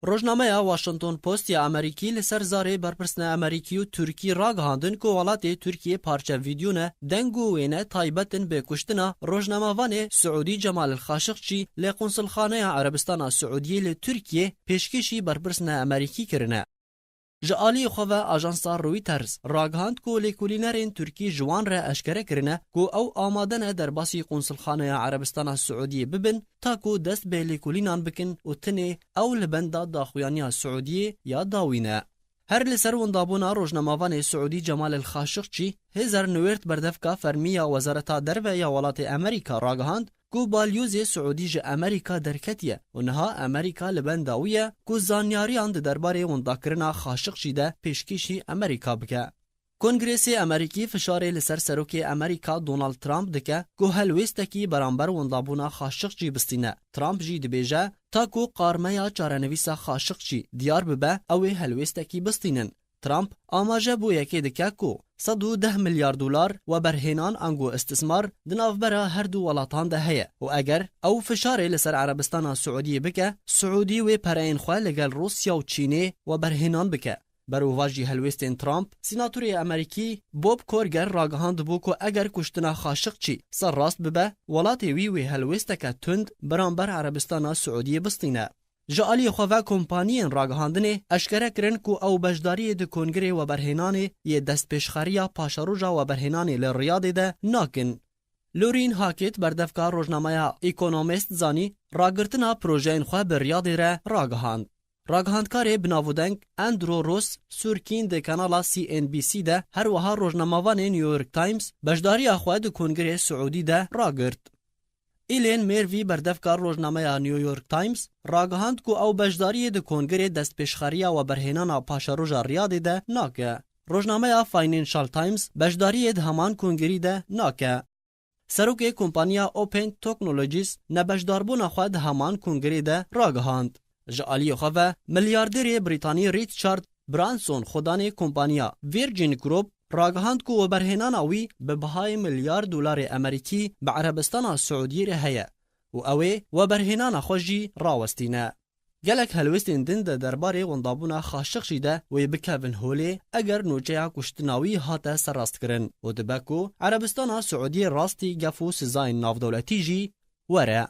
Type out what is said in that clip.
روزنامه واشنطن پست یا امریکی لسر زاره برپرسنه امریکی و ترکی راگهاندن که ولات ترکیه پارچه ویدیونه دنگو وینه تایبتن به کشتنا روزنامه وانه سعودی جمال الخاشقچی لقنصل خانه عربستان سعودی لترکیه پیشکشی برپرسنه امریکی کرنه. جالی خواه آژانسا رویترز راگهاند کو لیکولینرین ترکی جوان را اشکره کرنه کو او آمادنه در باسی قنصلخانه عربستان سعودی ببن تا کو دست به لیکولینان بکن و تنه او لبندا داخویانی سعودی یا داوینه. هر لسر وندابونا روزنامه‌وان سعودی جمال الخاشقچی هزار نویرت بردفکا فرمیا وزارتا درو یا ولات امریکا راگهاند کو بالیوز سعودی ج امریکا درکتیه و نها امریکا لبنداویه کو زانیاریان درباره ونداکرنا خاشقچی ده پیشکشی امریکا بکه. کنگرس امریکی فشار لسر سروک امریکا دونالد ترامپ دکه کو هلویستکی برانبر وندابونا خاشقچی بستینه. ترامپ جی دبیجه تا کو قارمیا چارنویسا خاشقچی دیار ببه او هلویستکی بستینن. ترامپ آماجه بو یکی دکه کو 110 میلیارد دلار و برهنان انگو استثمار دنافبرا هر دو ولاتان ده هیه و اگر او فشار لسر عربستان سعودی بکه سعودی و پرین خواه لگل روسیا و چینه و برهنان بکه. برو واجی هلوستین ترامپ سیناتوری امریکی بوب کورگر راگهاند بو که اگر کشتنا خاشقچی سر راست ببه ولاتی وی هلوستکه تند برانبر عربستان سعودی بستینه. جالی خواه کمپانیین راگهاندنه اشکره کرن کو او بجداری ده کنگره و برهنانه یه دست پیشخاریا پاشاروجا و برهنانه لریاده ده ناکن. لورین هاکت بردفکار روزنامه اکونومیست زانی راگرتنا پروژین خواه بریاده ره راگهاند. راگهاندکار بناودنگ اندرو روس سورکین ده کانالا CNBC ده هر وها روزنامه‌وان نیویورک تایمز بجداری خواه ده کنگره سعودی ده راگرت. ایلین میروی بردفکار روزنامه نیویورک تایمز راگهاند کو او بجداری ده کنگره دست پیشخاریا و برهنانا پاشاروجا ریاده ده ناکه. روزنامه فاینانشال تایمز بجداری ده همان کنگری ده ناکه. سروک کمپانیا اوپن تکنولوژیز نبجداربون خود همان کنگری ده راگهاند. جالی خواه میلیاردر بریتانی ریچارد برانسون خودان کمپانیا ویرجین گروپ راگهاند کو و برهنان اوی به بهای میلیارد دلار امریکی به عربستان سعودی رهیه و اوی و برهنان خوشی راوستینه. گلک هلوستین دنده درباره وندابونا خاشقچی ده و بکوین هولی اگر نوچه کشتناوی هاته سرراست کرن و دبکو عربستان سعودی راستی گفو سزاین ناف دولتی جی وره.